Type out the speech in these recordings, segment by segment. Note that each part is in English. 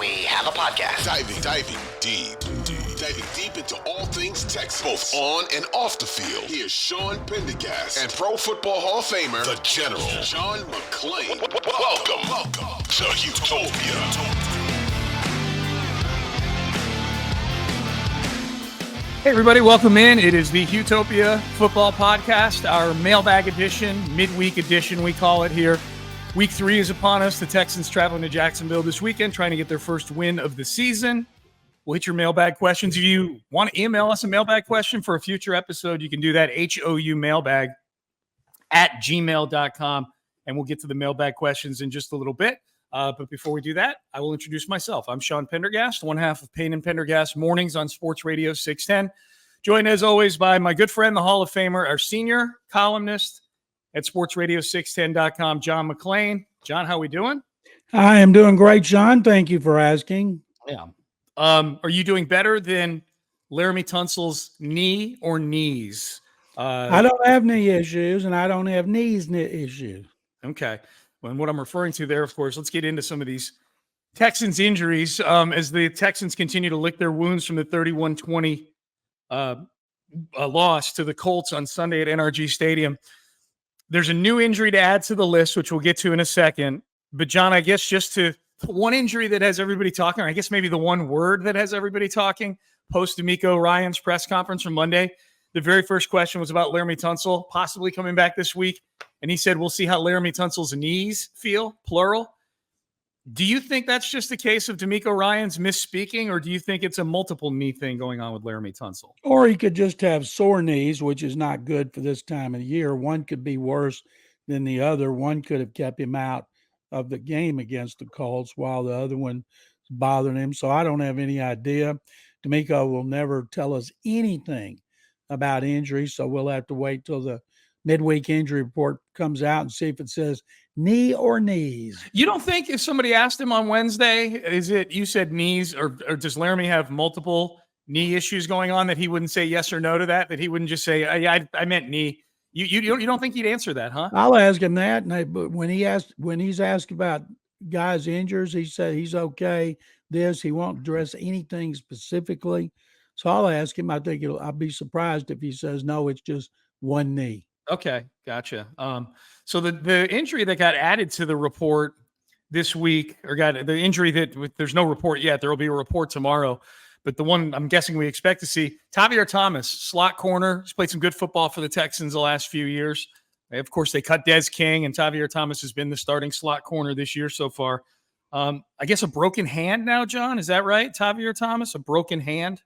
we have a podcast. Diving deep into all things Texans, both on and off the field. Here's Sean Pendergast and Pro Football Hall of Famer, the General, John McClain. Welcome to Houtopia. Hey everybody, welcome in. It is the Houtopia Football Podcast, our mailbag edition, midweek edition we call it here. Week 3 is upon us. The Texans traveling to Jacksonville this weekend, trying to get their first win of the season. We'll hit your mailbag questions. If you want to email us a mailbag question for a future episode, you can do that, houmailbag@gmail.com, and we'll get to the mailbag questions in just a little bit. But before we do that, I will introduce myself. I'm Sean Pendergast, one half of Payne and Pendergast mornings on Sports Radio 610. Joined as always by my good friend, the Hall of Famer, our senior columnist at sportsradio610.com, John McClain. John, how we doing? I am doing great, Sean. Thank you for asking. Yeah. Are you doing better than Laramie Tunsil's knee or knees? I don't have knee issues, and I don't have knees issues. Okay. And what I'm referring to there, of course, let's get into some of these Texans injuries as the Texans continue to lick their wounds from the 31-20 loss to the Colts on Sunday at NRG Stadium. There's a new injury to add to the list, which we'll get to in a second. But, John, I guess just to one injury that has everybody talking, or I guess maybe the one word that has everybody talking, post-D'Amico Ryan's press conference from Monday, the very first question was about Laramie Tunsil possibly coming back this week. And he said, we'll see how Laramie Tunsil's knees feel, plural. Do you think that's just a case of D'Amico Ryan's misspeaking, or do you think it's a multiple knee thing going on with Laramie Tunsil? Or he could just have sore knees, which is not good for this time of the year. One could be worse than the other. One could have kept him out of the game against the Colts while the other one is bothering him. So I don't have any idea. D'Amico will never tell us anything about injuries, so we'll have to wait till the midweek injury report comes out and see if it says knee or knees. You don't think if somebody asked him on Wednesday, is it, you said knees, or does Laramie have multiple knee issues going on, that he wouldn't say yes or no to that he wouldn't just say, yeah, I meant knee? You don't think he'd answer that, huh? I'll ask him that. But when he's asked about guys' injuries, he said he's okay. He won't address anything specifically. So I'll ask him. I think I'll be surprised if he says no, it's just one knee. Okay, gotcha. So the injury that got added to the report this week, or got the injury that there's no report yet, there will be a report tomorrow, but the one I'm guessing we expect to see, Tavierre Thomas, slot corner. He's played some good football for the Texans the last few years. Of course, they cut Des King, and Tavierre Thomas has been the starting slot corner this year so far. I guess a broken hand now, John. Is that right? Tavierre Thomas, a broken hand?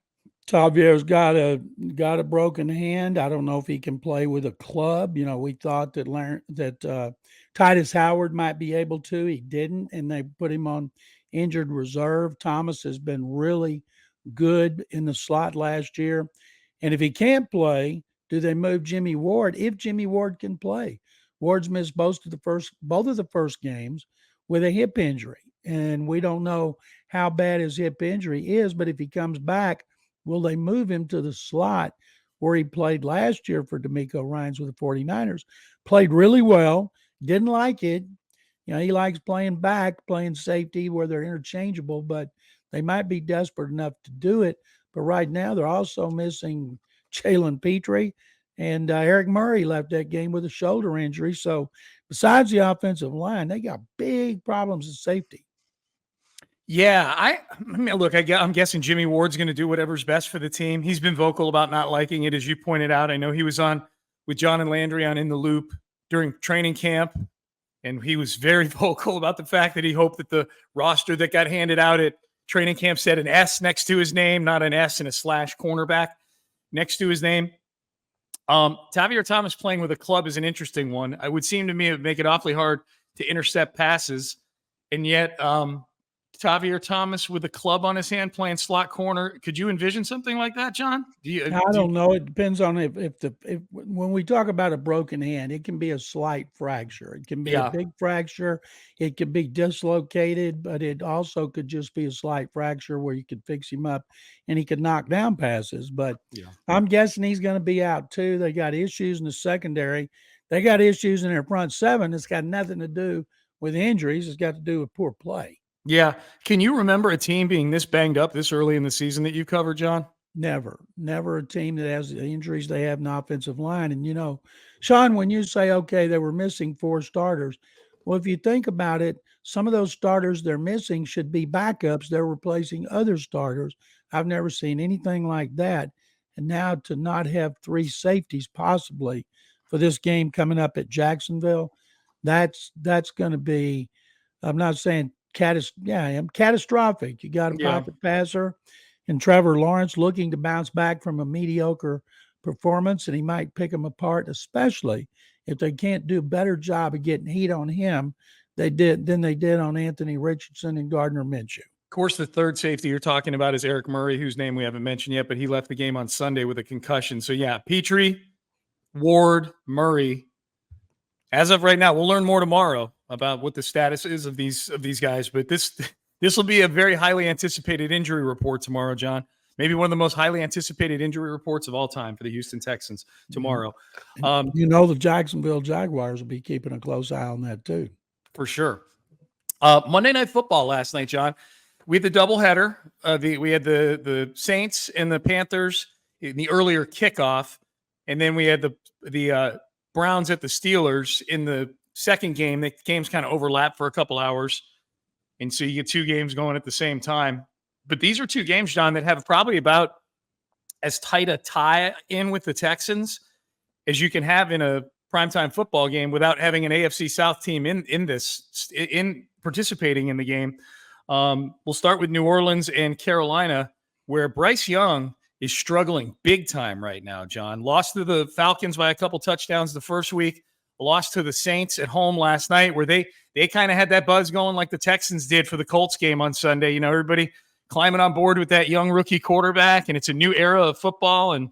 Tavier's got a broken hand. I don't know if he can play with a club. You know, we thought that Titus Howard might be able to. He didn't, and they put him on injured reserve. Thomas has been really good in the slot last year. And if he can't play, do they move Jimmy Ward? If Jimmy Ward can play, Ward's missed both of the first games with a hip injury, and we don't know how bad his hip injury is. But if he comes back, will they move him to the slot where he played last year for D'Amico Ryans with the 49ers? Played really well. Didn't like it. You know, he likes playing back, playing safety where they're interchangeable, but they might be desperate enough to do it. But right now they're also missing Jalen Petrie, and Eric Murray left that game with a shoulder injury. So besides the offensive line, they got big problems at safety. Yeah, I mean, look, I'm guessing Jimmy Ward's going to do whatever's best for the team. He's been vocal about not liking it, as you pointed out. I know he was on with John and Landry on In the Loop during training camp, and he was very vocal about the fact that he hoped that the roster that got handed out at training camp said an S next to his name, not an S and a slash cornerback next to his name. Tavierre Thomas playing with a club is an interesting one. It would seem to me it would make it awfully hard to intercept passes, and yet Tavierre Thomas with a club on his hand playing slot corner. Could you envision something like that, John? I don't know. It depends on if when we talk about a broken hand, it can be a slight fracture. It can be a big fracture. It could be dislocated, but it also could just be a slight fracture where you could fix him up and he could knock down passes. But I'm guessing he's going to be out too. They got issues in the secondary. They got issues in their front seven. It's got nothing to do with injuries. It's got to do with poor play. Yeah. Can you remember a team being this banged up this early in the season that you covered, John? Never a team that has the injuries they have in the offensive line. And, Sean, when you say, okay, they were missing 4 starters, well, if you think about it, some of those starters they're missing should be backups. They're replacing other starters. I've never seen anything like that. And now to not have 3 safeties possibly for this game coming up at Jacksonville, that's going to be, I'm not saying catastrophic. You got a pocket passer and Trevor Lawrence looking to bounce back from a mediocre performance, and he might pick them apart, especially if they can't do a better job of getting heat on him than they did on Anthony Richardson and Gardner Minshew. Of course, the third safety you're talking about is Eric Murray, whose name we haven't mentioned yet, but he left the game on Sunday with a concussion. So, yeah, Petrie, Ward, Murray. As of right now, we'll learn more tomorrow about what the status is of these guys. But this will be a very highly anticipated injury report tomorrow, John. Maybe one of the most highly anticipated injury reports of all time for the Houston Texans tomorrow. The Jacksonville Jaguars will be keeping a close eye on that too. For sure. Monday Night Football last night, John. We had the doubleheader. We had the Saints and the Panthers in the earlier kickoff, and then we had the Browns at the Steelers in the second game. The games kind of overlap for a couple hours, and so you get 2 games going at the same time. But these are 2 games, John, that have probably about as tight a tie in with the Texans as you can have in a primetime football game without having an AFC South team in participating in the game. We'll start with New Orleans and Carolina, where Bryce Young is struggling big time right now, John. Lost to the Falcons by a couple touchdowns the first week, lost to the Saints at home last night, where they kind of had that buzz going like the Texans did for the Colts game on Sunday. Everybody climbing on board with that young rookie quarterback, and it's a new era of football. And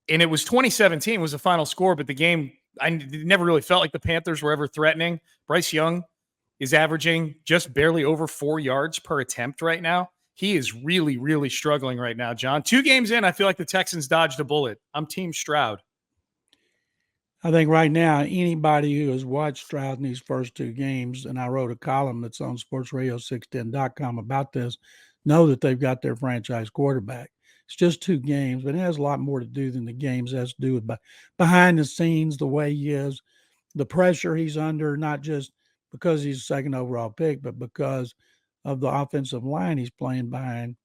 it was 2017 was the final score, but the game, I never really felt like the Panthers were ever threatening. Bryce Young is averaging just barely over 4 yards per attempt right now. He is really, really struggling right now, John. 2 games in, I feel like the Texans dodged a bullet. I'm Team Stroud. I think right now, anybody who has watched Stroud in these first 2 games, and I wrote a column that's on sportsradio610.com about this, know that they've got their franchise quarterback. It's just 2 games, but it has a lot more to do than the games. It has to do with behind the scenes, the way he is, the pressure he's under, not just because he's a second overall pick, but because of the offensive line he's playing behind.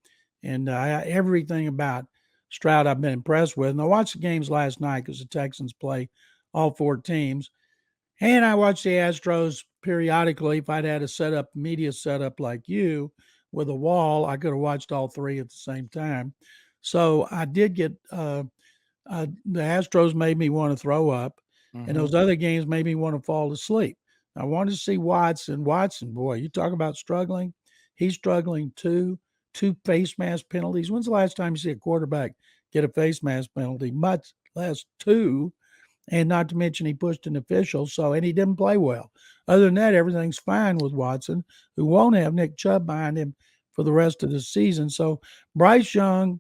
And everything about Stroud I've been impressed with. And I watched the games last night because the Texans play all 4 teams. And I watched the Astros periodically. If I'd had a media setup like you with a wall, I could have watched all 3 at the same time. So I did get the Astros made me want to throw up. Mm-hmm. And those other games made me want to fall asleep. I wanted to see Watson. Watson, boy, you talk about struggling. He's struggling too. 2 face mask penalties. When's the last time you see a quarterback get a face mask penalty? Much less 2. And not to mention he pushed an official, and he didn't play well. Other than that, everything's fine with Watson, who won't have Nick Chubb behind him for the rest of the season. So Bryce Young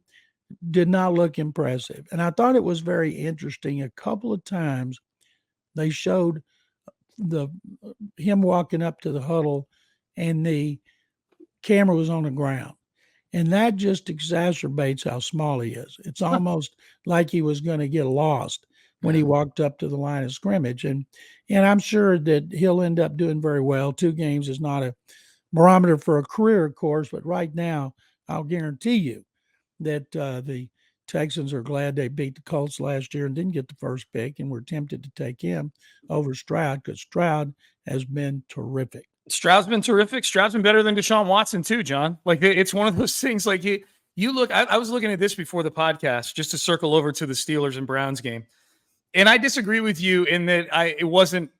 did not look impressive. And I thought it was very interesting. A couple of times they showed him walking up to the huddle and the camera was on the ground. And that just exacerbates how small he is. It's almost like he was going to get lost when he walked up to the line of scrimmage. And I'm sure that he'll end up doing very well. 2 games is not a barometer for a career, of course, but right now I'll guarantee you that the Texans are glad they beat the Colts last year and didn't get the first pick and were tempted to take him over Stroud because Stroud has been terrific. Stroud's been terrific. Stroud's been better than Deshaun Watson too, John. Like it's one of those things like you look, I was looking at this before the podcast just to circle over to the Steelers and Browns game. And I disagree with you in that it wasn't,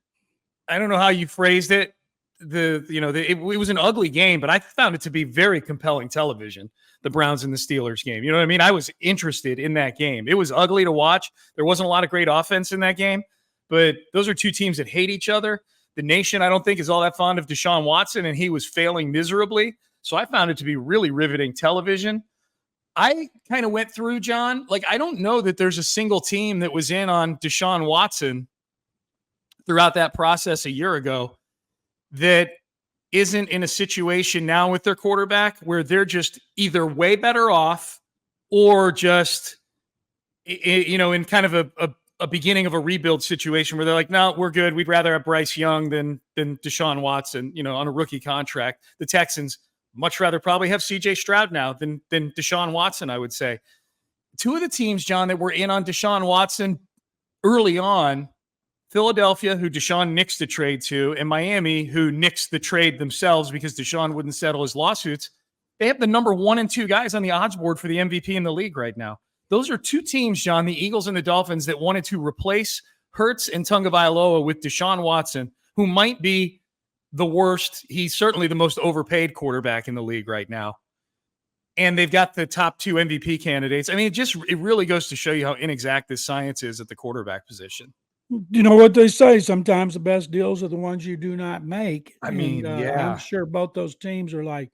I don't know how you phrased it. It was an ugly game, but I found it to be very compelling television, the Browns and the Steelers game. You know what I mean? I was interested in that game. It was ugly to watch. There wasn't a lot of great offense in that game, but those are 2 teams that hate each other. The nation, I don't think, is all that fond of Deshaun Watson, and he was failing miserably. So I found it to be really riveting television. I kind of went through, John, like I don't know that there's a single team that was in on Deshaun Watson throughout that process a year ago that isn't in a situation now with their quarterback where they're just either way better off or just, in kind of a beginning of a rebuild situation where they're like, no, we're good. We'd rather have Bryce Young than Deshaun Watson, on a rookie contract. The Texans much rather probably have CJ Stroud now than Deshaun Watson, I would say. Two of the teams, John, that were in on Deshaun Watson early on, Philadelphia, who Deshaun nixed the trade to, and Miami, who nixed the trade themselves because Deshaun wouldn't settle his lawsuits. They have the number 1 and 2 guys on the odds board for the MVP in the league right now. Those are two teams, John, the Eagles and the Dolphins, that wanted to replace Hurts and Tagovailoa with Deshaun Watson, who might be the worst. He's certainly the most overpaid quarterback in the league right now. And they've got the top 2 MVP candidates. I mean, it really goes to show you how inexact this science is at the quarterback position. You know what they say, sometimes the best deals are the ones you do not make. Yeah. I'm sure both those teams are like,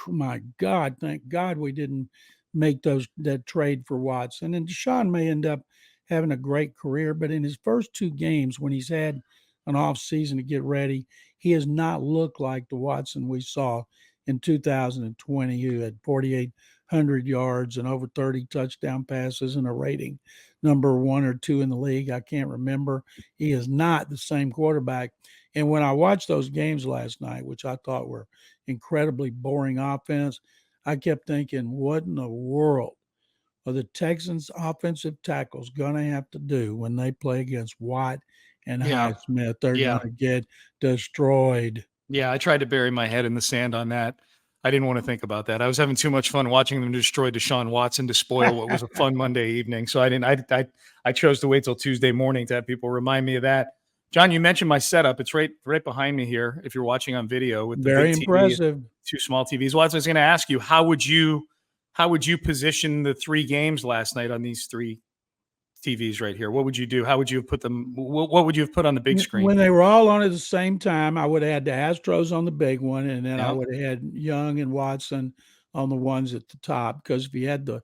my God, thank God we didn't make that trade for Watson. And Deshaun may end up having a great career, but in his first 2 games, when he's had an off season to get ready, he has not looked like the Watson we saw in 2020, who had 4,800 yards and over 30 touchdown passes and a rating number 1 or 2 in the league. I can't remember. He is not the same quarterback. And when I watched those games last night, which I thought were incredibly boring offense, I kept thinking, what in the world are the Texans offensive tackles going to have to do when they play against Watt and Highsmith? They're going to get destroyed. Yeah, I tried to bury my head in the sand on that. I didn't want to think about that. I was having too much fun watching them destroy Deshaun Watson to spoil what was a fun Monday evening. So I chose to wait till Tuesday morning to have people remind me of that. John, you mentioned my setup. It's right behind me here. If you're watching on video with the very big impressive TV, 2 small TVs. Well, I was going to ask you, how would you position the 3 games last night on these 3 TVs right here? What would you do? How would you have put them? What would you have put on the big screen? When they were all on at the same time, I would have had the Astros on the big one, and then I would have had Young and Watson on the ones at the top, because if you had the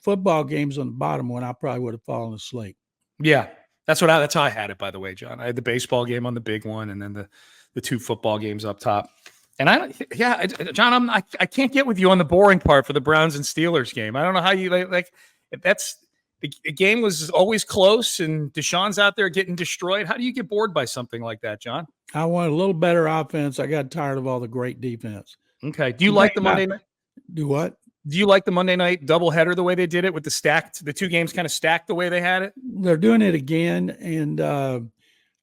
football games on the bottom one, I probably would have fallen asleep. Yeah, that's how I had it, by the way, John. I had the baseball game on the big one, and then the 2 football games up top. And John, I can't get with you on the boring part for the Browns and Steelers game. I don't know how you like that's. The game was always close, and Deshaun's out there getting destroyed. How do you get bored by something like that, John? I want a little better offense. I got tired of all the great defense. Okay. Do you like the Monday night? Do what? Do you like the Monday night doubleheader the way they did it with the 2 games kind of stacked the way they had it? They're doing it again, and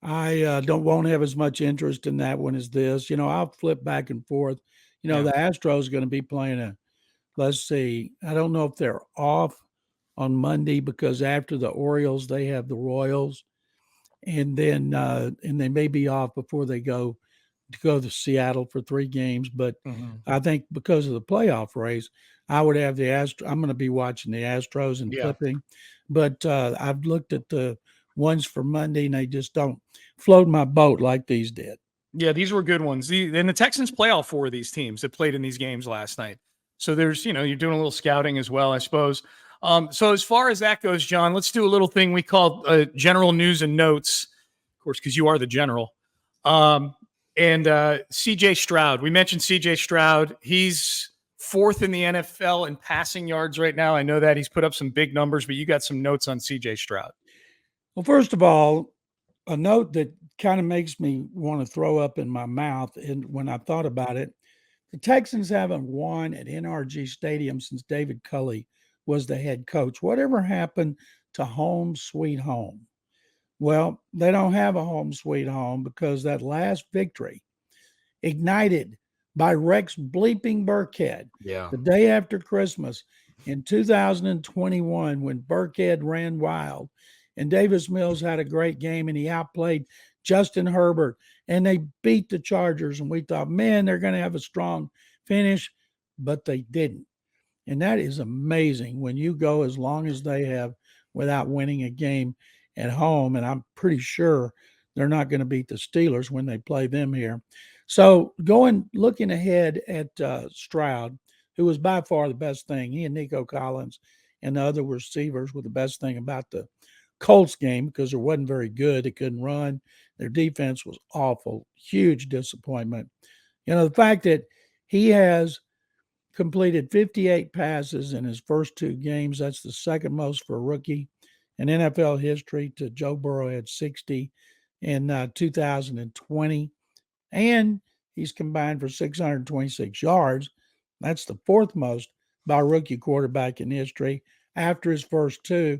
I won't have as much interest in that one as this. I'll flip back and forth. The Astros are going to be playing let's see, I don't know if they're off on Monday, because after the Orioles, they have the Royals, and then and they may be off before they go to Seattle for 3 games. But I think because of the playoff race, I would have I'm going to be watching the Astros and flipping. But I've looked at the ones for Monday, and they just don't float my boat like these did. Yeah, these were good ones. And the Texans play all 4 of these teams that played in these games last night. So there's, you're doing a little scouting as well, I suppose. So as far as that goes, John, let's do a little thing we call general news and notes, of course, because you are the general. And CJ Stroud, we mentioned CJ Stroud. He's 4th in the NFL in passing yards right now. I know that he's put up some big numbers, but you got some notes on CJ Stroud. Well, first of all, a note that kind of makes me want to throw up in my mouth. And when I thought about it, the Texans haven't won at NRG Stadium since David Culley was the head coach. Whatever happened to home sweet home? Well, they don't have a home sweet home, because that last victory, ignited by Rex bleeping Burkhead, the day after Christmas in 2021, when Burkhead ran wild and Davis Mills had a great game and he outplayed Justin Herbert, and they beat the Chargers, and we thought, man, they're going to have a strong finish, but they didn't. And that is amazing when you go as long as they have without winning a game at home. And I'm pretty sure they're not going to beat the Steelers when they play them here. So looking ahead at Stroud, who was by far the best thing, he and Nico Collins and the other receivers were the best thing about the Colts game, because it wasn't very good. They couldn't run. Their defense was awful, huge disappointment. The fact that he has completed 58 passes in his first 2 games, that's the second most for a rookie in NFL history. To Joe Burrow had 60 in 2020. And he's combined for 626 yards. That's the 4th most by a rookie quarterback in history after his first 2.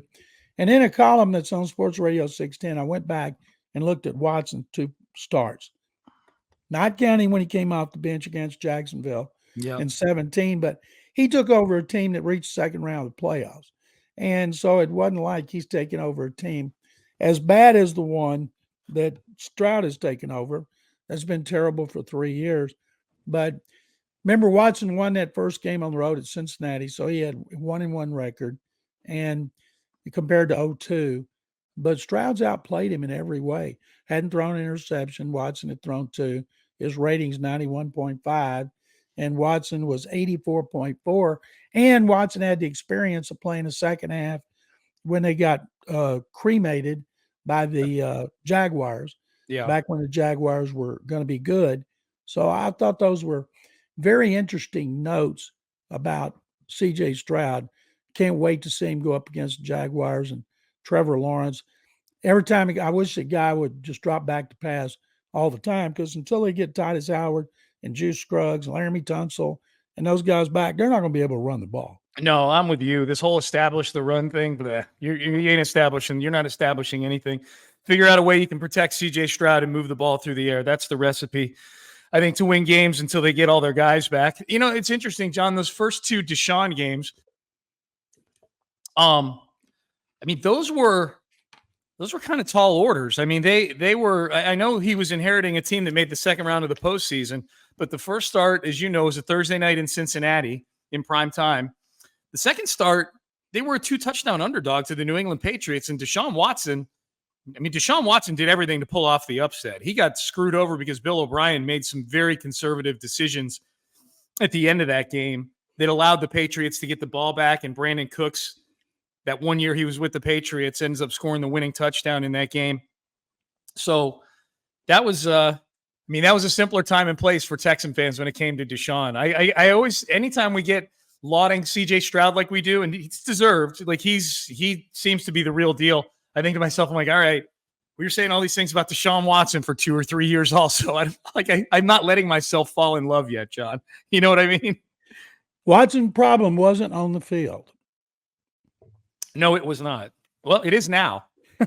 And in a column that's on Sports Radio 610, I went back and looked at Watson's 2 starts, not counting when he came off the bench against Jacksonville in 17, but he took over a team that reached second round of the playoffs. And so it wasn't like he's taking over a team as bad as the one that Stroud has taken over. That's been terrible for 3 years. But remember, Watson won that first game on the road at Cincinnati, so he had 1-1 record, and compared to 0-2. But Stroud's outplayed him in every way. Hadn't thrown an interception. Watson had thrown 2. His rating's 91.5, and Watson was 84.4. And Watson had the experience of playing the second half when they got cremated by the Jaguars. Yeah. Back when the Jaguars were going to be good. So I thought those were very interesting notes about C.J. Stroud. Can't wait to see him go up against the Jaguars and Trevor Lawrence. Every time I wish the guy would just drop back to pass all the time, because until they get Titus Howard and Juice Scruggs, Laramie Tunsil, and those guys back, they're not going to be able to run the ball. No, I'm with you. This whole establish the run thing, bleh, you ain't establishing. You're not establishing anything. Figure out a way you can protect C.J. Stroud and move the ball through the air. That's the recipe, I think, to win games until they get all their guys back. It's interesting, John, those first 2 Deshaun games, those were kind of tall orders. They were, I know he was inheriting a team that made the second round of the postseason, but the first start, as you know, was a Thursday night in Cincinnati in prime time. The second start, they were a 2-touchdown underdog to the New England Patriots, and Deshaun Watson did everything to pull off the upset. He got screwed over because Bill O'Brien made some very conservative decisions at the end of that game that allowed the Patriots to get the ball back, and Brandon Cooks, that one year he was with the Patriots, ends up scoring the winning touchdown in that game. So that was that was a simpler time and place for Texan fans when it came to Deshaun. I always, anytime we get lauding C.J. Stroud like we do, and it's deserved, like he seems to be the real deal, I think to myself, I'm like, all right, we were saying all these things about Deshaun Watson for 2 or 3 years also. I'm not letting myself fall in love yet, John. You know what I mean? Watson's problem wasn't on the field. No, it was not. Well, it is now. I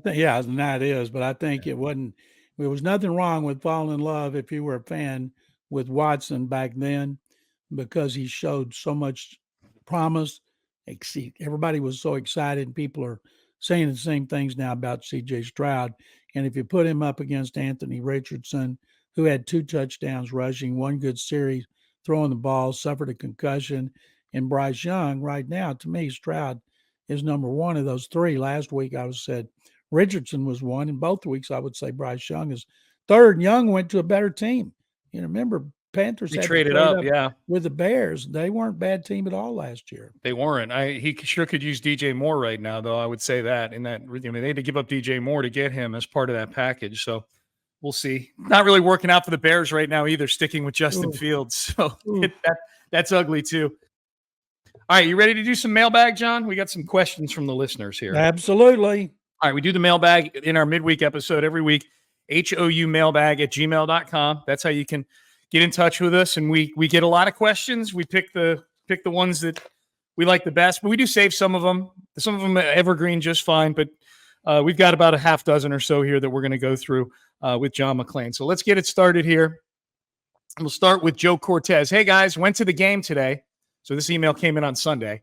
think, now it is, but I think it wasn't. There was nothing wrong with falling in love if you were a fan with Watson back then, because he showed so much promise. Everybody was so excited, and people are saying the same things now about C.J. Stroud. And if you put him up against Anthony Richardson, who had 2 touchdowns rushing, 1 good series, throwing the ball, suffered a concussion, and Bryce Young, right now, to me, Stroud is number 1 of those 3. Last week I said Richardson was 1, and both weeks I would say Bryce Young is 3rd. Young went to a better team. Remember, Panthers had traded up with the Bears. They weren't a bad team at all last year. They weren't. He sure could use DJ Moore right now, though. I would say that. In that, they had to give up DJ Moore to get him as part of that package. So we'll see. Not really working out for the Bears right now either. Sticking with Justin Fields, so that's ugly too. All right, you ready to do some mailbag, John? We got some questions from the listeners here. Absolutely. All right, we do the mailbag in our midweek episode every week. HOUmailbag@gmail.com. That's how you can get in touch with us, and we get a lot of questions. We pick the ones that we like the best, but we do save some of them. Some of them evergreen just fine, but we've got about a half dozen or so here that we're going to go through with John McClain. So let's get it started here. We'll start with Joe Cortez. Hey guys, went to the game today. So this email came in on Sunday.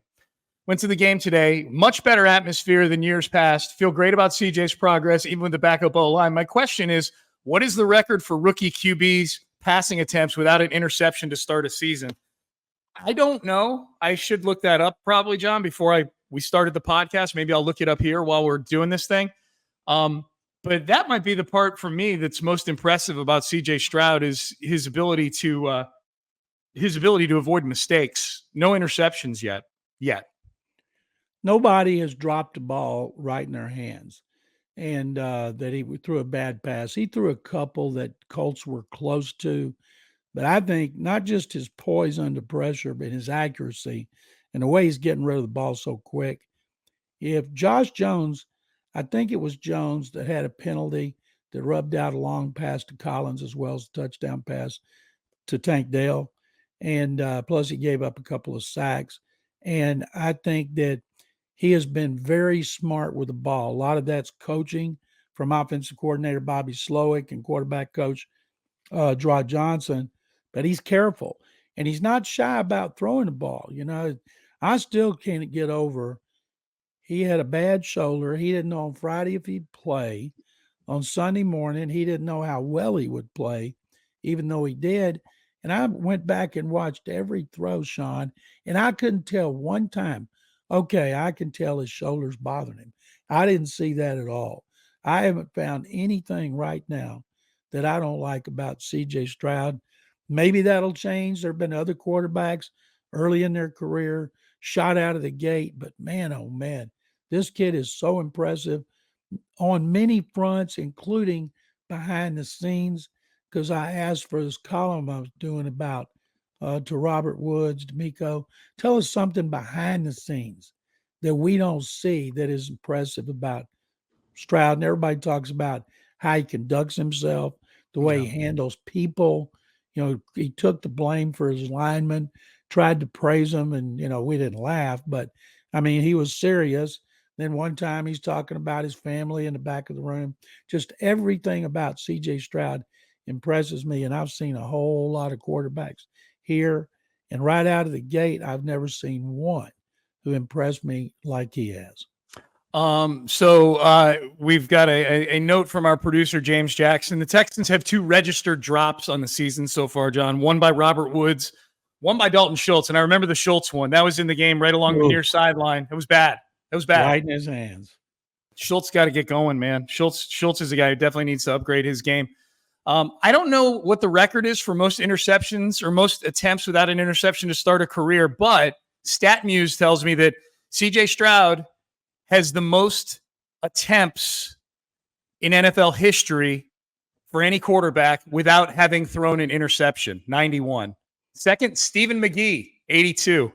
Went to the game today. Much better atmosphere than years past. Feel great about CJ's progress, even with the backup O-line. My question is, what is the record for rookie QBs passing attempts without an interception to start a season? I don't know. I should look that up probably, John, before we started the podcast. Maybe I'll look it up here while we're doing this thing. But that might be the part for me that's most impressive about CJ Stroud is his ability to avoid mistakes. No interceptions yet. Nobody has dropped a ball right in their hands, and that he threw a bad pass. He threw a couple that Colts were close to But I think not just his poise under pressure, but his accuracy and the way he's getting rid of the ball so quick. If Josh Jones, I think it was Jones that had a penalty that rubbed out a long pass to Collins as well as a touchdown pass to Tank Dell. And plus he gave up a couple of sacks. And I think that he has been very smart with the ball. A lot of that's coaching from offensive coordinator Bobby Slowick and quarterback coach Draw Johnson, but he's careful and he's not shy about throwing the ball. You know, I still can't get over. He had a bad shoulder. He didn't know on Friday if he'd play. On Sunday morning, he didn't know how well he would play, even though he did. And I went back and watched every throw, Sean, and I couldn't tell one time, okay, I can tell his shoulder's bothering him. I didn't see that at all. I haven't found anything right now that I don't like about C.J. Stroud. Maybe that'll change. There have been other quarterbacks early in their career shot out of the gate, but man, oh man, this kid is so impressive on many fronts, including behind the scenes, because I asked for this column I was doing about to Robert Woods, D'Amico, tell us something behind the scenes that we don't see that is impressive about Stroud. And everybody talks about how he conducts himself, the way he handles people. You know, he took the blame for his linemen, tried to praise them, and, you know, we didn't laugh, but I mean, he was serious. Then one time he's talking about his family in the back of the room. Just everything about C.J. Stroud impresses me, and I've seen a whole lot of quarterbacks here. And right out of the gate, I've never seen one who impressed me like he has. So we've got a note from our producer, James Jackson. The Texans have 2 registered drops on the season so far, John. One by Robert Woods, one by Dalton Schultz. And I remember the Schultz one. That was in the game right along the near sideline. It was bad. It was bad. Right in his hands. Schultz got to get going, man. Schultz is a guy who definitely needs to upgrade his game. I don't know what the record is for most interceptions or most attempts without an interception to start a career, but StatMuse tells me that C.J. Stroud has the most attempts in NFL history for any quarterback without having thrown an interception, 91. Second, Stephen McGee, 82.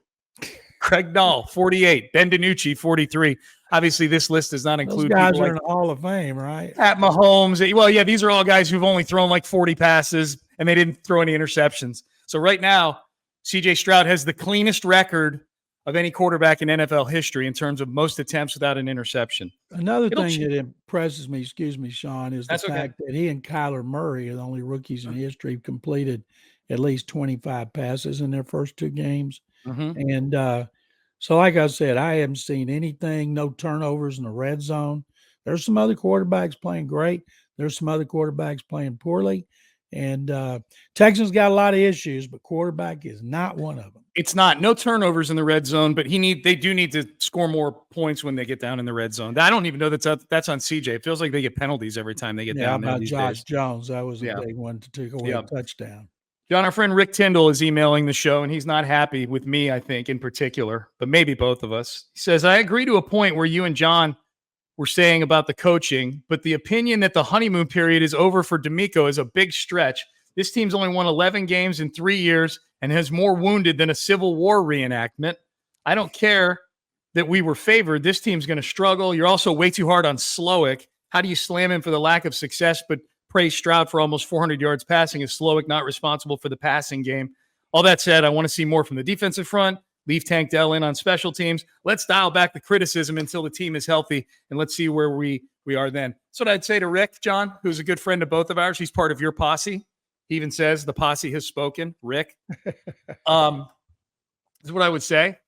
Craig Nall, 48. Ben DiNucci, 43. Obviously, this list does not include those guys people are in the Hall of Fame, right? Pat Mahomes. Well, yeah, these are all guys who've only thrown like 40 passes and they didn't throw any interceptions. So right now, C.J. Stroud has the cleanest record of any quarterback in NFL history in terms of most attempts without an interception. Another thing that impresses me, excuse me, Sean, is the fact that he and Kyler Murray are the only rookies in history who've completed at least 25 passes in their first 2 games. Mm-hmm. And so like I said, I haven't seen anything, no turnovers in the red zone. There's some other quarterbacks playing great. There's some other quarterbacks playing poorly. And Texans got a lot of issues, but quarterback is not one of them. It's not. No turnovers in the red zone, but they do need to score more points when they get down in the red zone. I don't even know that's on CJ. It feels like they get penalties every time they get down there. About these Josh days. Jones, that was a big one to take away a touchdown. John, our friend Rick Tyndall is emailing the show, and he's not happy with me, I think, in particular, but maybe both of us. He says, I agree to a point where you and John were saying about the coaching, but the opinion that the honeymoon period is over for D'Amico is a big stretch. This team's only won 11 games in 3 years and has more wounded than a Civil War reenactment. I don't care that we were favored. This team's going to struggle. You're also way too hard on Slowick. How do you slam him for the lack of success, but praise Stroud for almost 400 yards passing? Is Slowick not responsible for the passing game? All that said, I want to see more from the defensive front. Leave Tank Dell in on special teams. Let's dial back the criticism until the team is healthy, and let's see where we are then. That's what I'd say to Rick, John, who's a good friend of both of ours. He's part of your posse. He even says the posse has spoken, Rick. This is what I would say,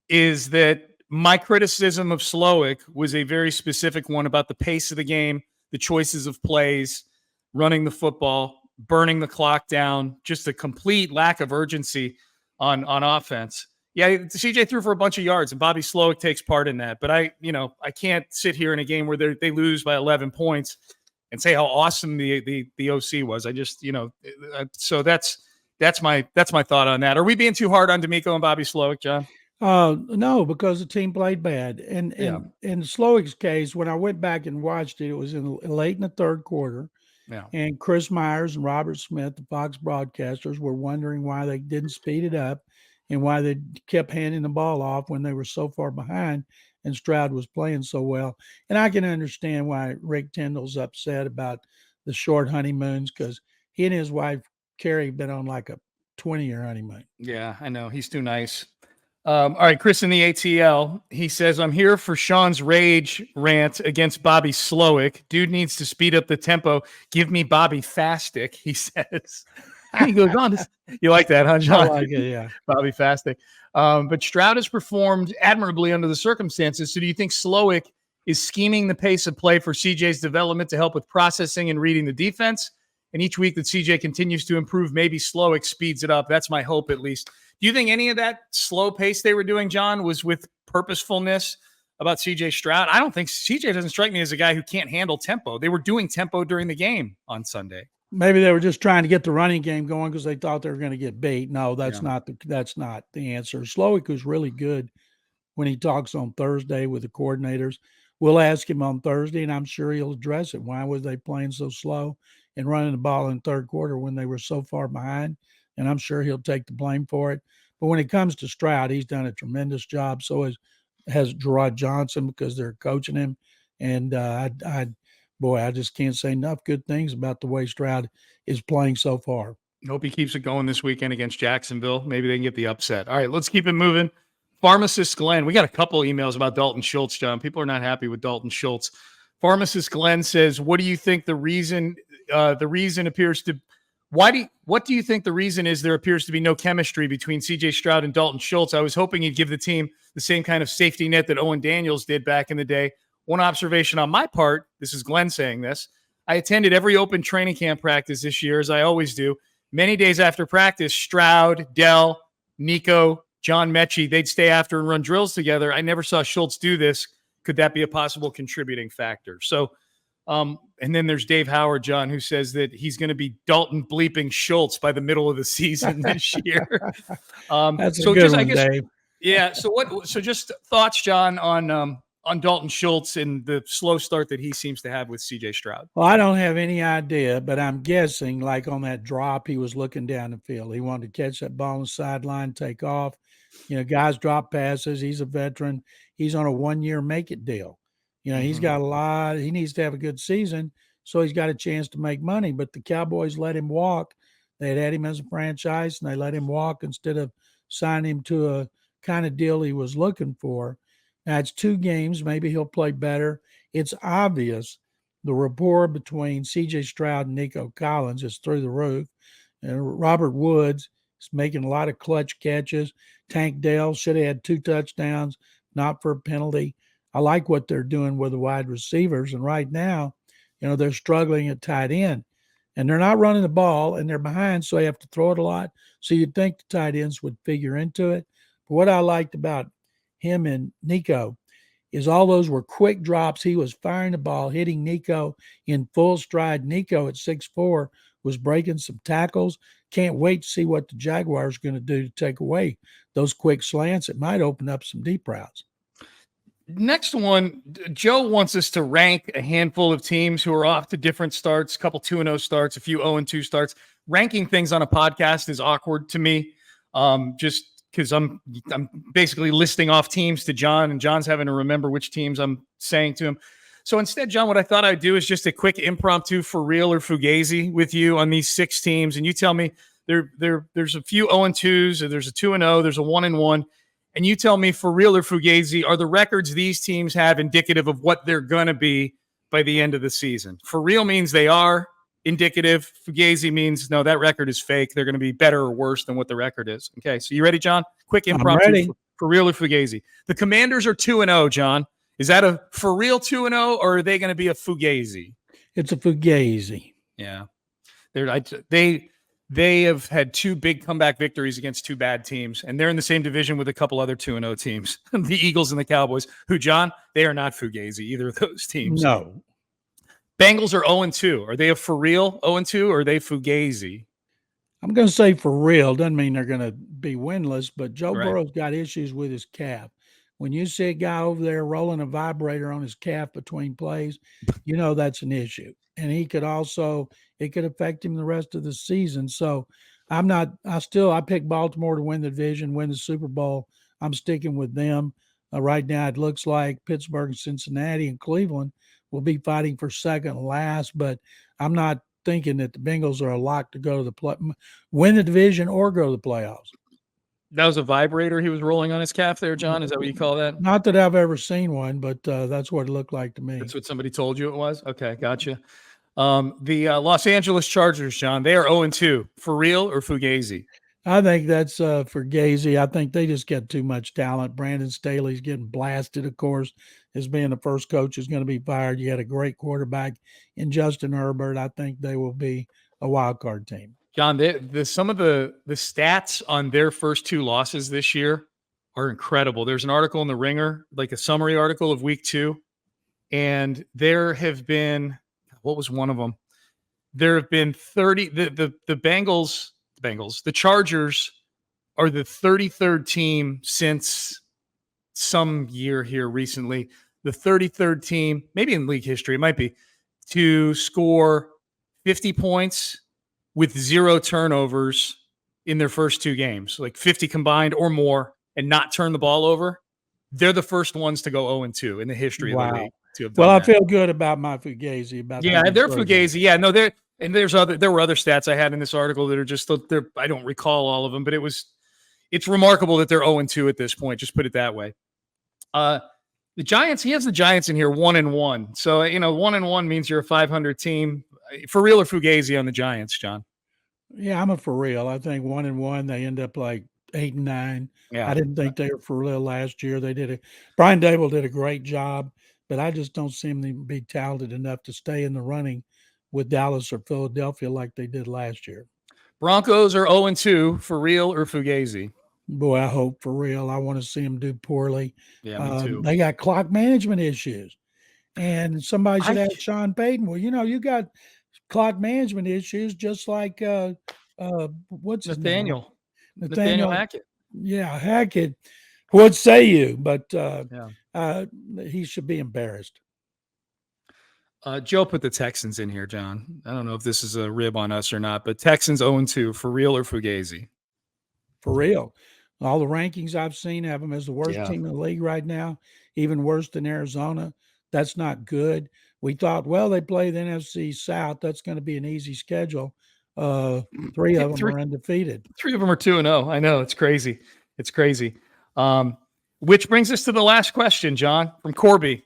is that my criticism of Slowick was a very specific one about the pace of the game, the choices of plays, running the football, burning the clock down, just a complete lack of urgency on offense. Yeah, CJ threw for a bunch of yards, and Bobby Slowick takes part in that. But I can't sit here in a game where they lose by 11 points and say how awesome the OC was. I just, so that's my thought on that. Are we being too hard on D'Amico and Bobby Slowick, John? No, because the team played bad. And in Slowick's case, when I went back and watched it, it was late in the third quarter. Yeah. And Chris Myers and Robert Smith, the Fox broadcasters, were wondering why they didn't speed it up and why they kept handing the ball off when they were so far behind and Stroud was playing so well. And I can understand why Rick Tindall's upset about the short honeymoons, because he and his wife, Carrie, have been on like a 20-year honeymoon. Yeah, I know. He's too nice. All right, Chris in the ATL, he says, I'm here for Sean's rage rant against Bobby Slowick. Dude needs to speed up the tempo. Give me Bobby Fastick, he says. He goes on. You like that, huh, John? I like it, yeah. Bobby Fastick. But Stroud has performed admirably under the circumstances. So do you think Slowick is scheming the pace of play for CJ's development to help with processing and reading the defense? And each week that CJ continues to improve, maybe Slowick speeds it up. That's my hope, at least. Do you think any of that slow pace they were doing, John, was with purposefulness about CJ Stroud? I don't think CJ doesn't strike me as a guy who can't handle tempo. They were doing tempo during the game on Sunday. Maybe they were just trying to get the running game going because they thought they were going to get beat. No, that's not the answer. Slowick was really good when he talks on Thursday with the coordinators. We'll ask him on Thursday, and I'm sure he'll address it. Why was they playing so slow and running the ball in the third quarter when they were so far behind? And I'm sure he'll take the blame for it. But when it comes to Stroud, he's done a tremendous job. So has Gerard Johnson, because they're coaching him. And I just can't say enough good things about the way Stroud is playing so far. Hope he keeps it going this weekend against Jacksonville. Maybe they can get the upset. All right, let's keep it moving. Pharmacist Glenn, we got a couple emails about Dalton Schultz, John. People are not happy with Dalton Schultz. Pharmacist Glenn says, what do you think the reason appears to what do you think the reason is there appears to be no chemistry between CJ Stroud and Dalton Schultz? I was hoping he'd give the team the same kind of safety net that Owen Daniels did back in the day. One observation on my part, this is Glenn saying this, I attended every open training camp practice this year, as I always do. Many days after practice, Stroud, Dell, Nico, John Mechie, they'd stay after and run drills together. I never saw Schultz do this. Could that be a possible contributing factor? So, and then there's Dave Howard, John, who says that he's going to be Dalton bleeping Schultz by the middle of the season this year. That's a good one, Dave. Yeah. So just thoughts, John, on Dalton Schultz and the slow start that he seems to have with CJ Stroud. Well, I don't have any idea, but I'm guessing like on that drop, he was looking down the field. He wanted to catch that ball on the sideline, take off. You know, guys drop passes. He's a veteran. He's on a 1-year make it deal. You know, he's got a lot. He needs to have a good season, so he's got a chance to make money. But the Cowboys let him walk. They had him as a franchise, and they let him walk instead of signing him to a kind of deal he was looking for. Now, it's 2 games. Maybe he'll play better. It's obvious the rapport between C.J. Stroud and Nico Collins is through the roof. And Robert Woods is making a lot of clutch catches. Tank Dell should have had 2 touchdowns, not for a penalty. I like what they're doing with the wide receivers. And right now, you know, they're struggling at tight end. And they're not running the ball, and they're behind, so they have to throw it a lot. So you'd think the tight ends would figure into it. But what I liked about him and Nico is all those were quick drops. He was firing the ball, hitting Nico in full stride. Nico at 6'4" was breaking some tackles. Can't wait to see what the Jaguars are going to do to take away those quick slants. It might open up some deep routes. Next one, Joe wants us to rank a handful of teams who are off to different starts, a couple 2-0 starts, a few 0-2 starts. Ranking things on a podcast is awkward to me, just because I'm basically listing off teams to John, and John's having to remember which teams I'm saying to him. So instead, John, what I thought I'd do is just a quick impromptu for real or fugazi with you on these 6 teams, and you tell me there's a few 0-2s, or there's a 2-0, there's a 1-1. And you tell me, for real or fugazi, are the records these teams have indicative of what they're going to be by the end of the season? For real means they are indicative. Fugazi means, no, that record is fake. They're going to be better or worse than what the record is. Okay, so you ready, John? Quick impromptu for real or fugazi. The Commanders are 2-0, John. Is that a for real 2-0, or are they going to be a fugazi? It's a fugazi. Yeah. They have had 2 big comeback victories against 2 bad teams, and they're in the same division with a couple other 2-0 teams, the Eagles and the Cowboys, who, John, they are not fugazi, either of those teams. No. Bengals are 0-2. Are they a for real 0-2, or are they fugazi? I'm going to say for real. Doesn't mean they're going to be winless, but Joe Burrow's got issues with his calf. When you see a guy over there rolling a vibrator on his calf between plays, you know that's an issue. And it could affect him the rest of the season. So I picked Baltimore to win the division, win the Super Bowl. I'm sticking with them. Right now, it looks like Pittsburgh, Cincinnati, and Cleveland will be fighting for second and last, but I'm not thinking that the Bengals are a lock to go to win the division or go to the playoffs. That was a vibrator he was rolling on his calf there, John? Is that what you call that? Not that I've ever seen one, but that's what it looked like to me. That's what somebody told you it was? Okay, gotcha. The Los Angeles Chargers, John, they are 0-2. For real or Fugazi? I think that's for Gazy. I think they just get too much talent. Brandon Staley's getting blasted, of course, as being the first coach who's going to be fired. You had a great quarterback in Justin Herbert. I think they will be a wild card team. John, some of the stats on their first 2 losses this year are incredible. There's an article in the Ringer, like a summary article of week 2, and there have been, what was one of them? There have been 30. The Chargers are the 33rd team since some year here recently. The 33rd team, maybe in league history, it might be, to score 50 points with 0 turnovers in their first 2 games, like 50 combined or more, and not turn the ball over. They're the first ones to go 0-2 in the history of the league. Well, I feel good about my Fugazi. They're Fugazi. Yeah, no, there were other stats I had in this article that are just, I don't recall all of them, but it's remarkable that they're 0-2 at this point. Just put it that way. The Giants, he has the Giants in here 1-1. So, 1-1 means you're a 500 team. For real or Fugazi on the Giants, John? Yeah, I'm a for real. I think 1-1, they end up like 8-9. Yeah. I didn't think they were for real last year. Brian Dable did a great job, but I just don't seem to be talented enough to stay in the running with Dallas or Philadelphia like they did last year. Broncos are 0-2. For real or Fugazi? Boy, I hope for real. I want to see them do poorly. Yeah, me too. They got clock management issues. And somebody should ask Sean Payton, well, you got clock management issues just like what's his name? Nathaniel Hackett. Yeah, Hackett. What say you? But he should be embarrassed. Joe put the Texans in here, John. I don't know if this is a rib on us or not, but Texans 0-2. For real or Fugazi? For real. All the rankings I've seen have them as the worst team in the league right now, even worse than Arizona. That's not good. We thought, well, they play the NFC South. That's going to be an easy schedule. 3 of them are undefeated. 3 of them are 2-0. I know. It's crazy. It's crazy. Which brings us to the last question, John, from Corby.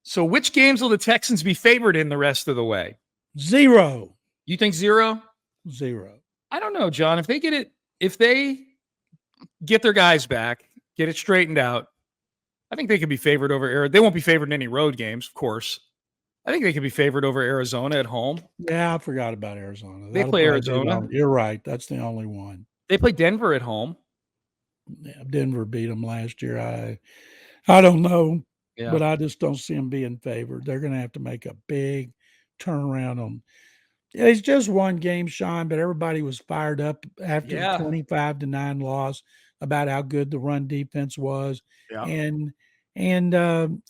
So which games will the Texans be favored in the rest of the way? 0. You think 0? 0. I don't know, John. If they get their guys back, get it straightened out, I think they could be favored over Arizona. They won't be favored in any road games, of course. I think they could be favored over Arizona at home. Yeah, I forgot about Arizona. They play Arizona. You're right. That's the only one. They play Denver at home. Yeah, Denver beat them last year. I don't know, but I just don't see them being favored. They're going to have to make a big turnaround on. It's just one game, Sean, but everybody was fired up after the 25-9 loss about how good the run defense was. Yeah. And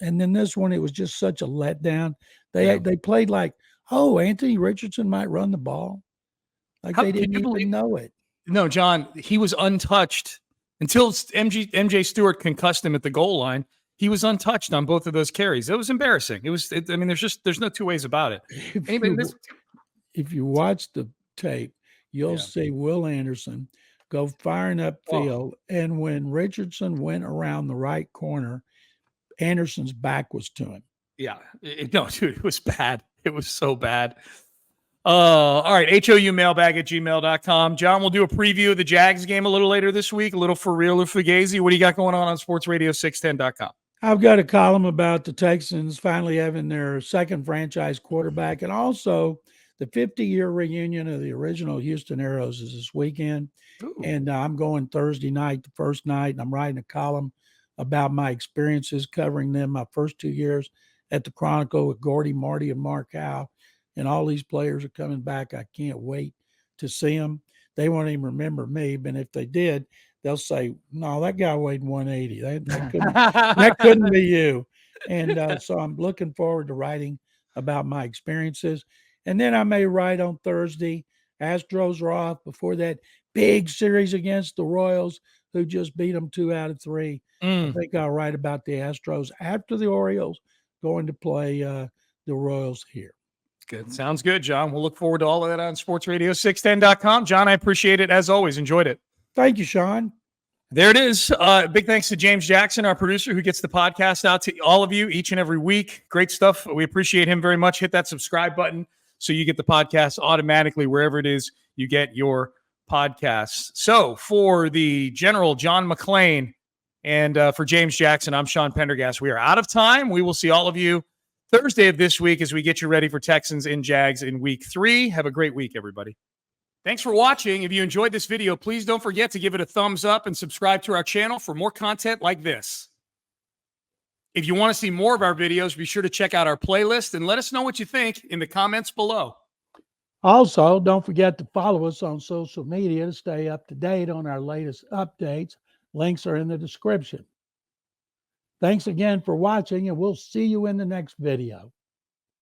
then this one, it was just such a letdown. They played like, Anthony Richardson might run the ball. Like they didn't even know it. No, John, he was untouched until MJ Stewart concussed him at the goal line. He was untouched on both of those carries. It was embarrassing. There's no 2 ways about it. If you watch the tape, you'll see Will Anderson go firing upfield. And when Richardson went around the right corner, Anderson's back was to him. Yeah. Dude, it was bad. It was so bad. All right. HOUmailbag@gmail.com. John, we'll do a preview of the Jags game a little later this week, a little for real or Fugazi. What do you got going on sportsradio610.com? I've got a column about the Texans finally having their second franchise quarterback, and also the 50-year reunion of the original Houston Aeros is this weekend. Ooh. And I'm going Thursday night, the first night, and I'm writing a column about my experiences covering them my first 2 years at the Chronicle with Gordy, Marty, and Mark Howe. And all these players are coming back. I can't wait to see them. They won't even remember me, but if they did, they'll say, "No, that guy weighed 180. That couldn't be you." And so I'm looking forward to writing about my experiences. And then I may write on Thursday. Astros are off before that big series against the Royals, who just beat them 2 out of 3. I think I'll write about the Astros after the Orioles going to play the Royals here. Good. Sounds good, John. We'll look forward to all of that on sportsradio610.com. John, I appreciate it as always. Enjoyed it. Thank you, Sean. There it is. Big thanks to James Jackson, our producer, who gets the podcast out to all of you each and every week. Great stuff. We appreciate him very much. Hit that subscribe button so you get the podcast automatically wherever it is you get your podcasts. So for the General John McClain and for James Jackson, I'm Sean Pendergast. We are out of time. We will see all of you Thursday of this week as we get you ready for Texans and Jags in week 3. Have a great week, everybody. Thanks for watching. If you enjoyed this video, please don't forget to give it a thumbs up and subscribe to our channel for more content like this. If you want to see more of our videos, be sure to check out our playlist and let us know what you think in the comments below. Also, don't forget to follow us on social media to stay up to date on our latest updates. Links are in the description. Thanks again for watching, and we'll see you in the next video.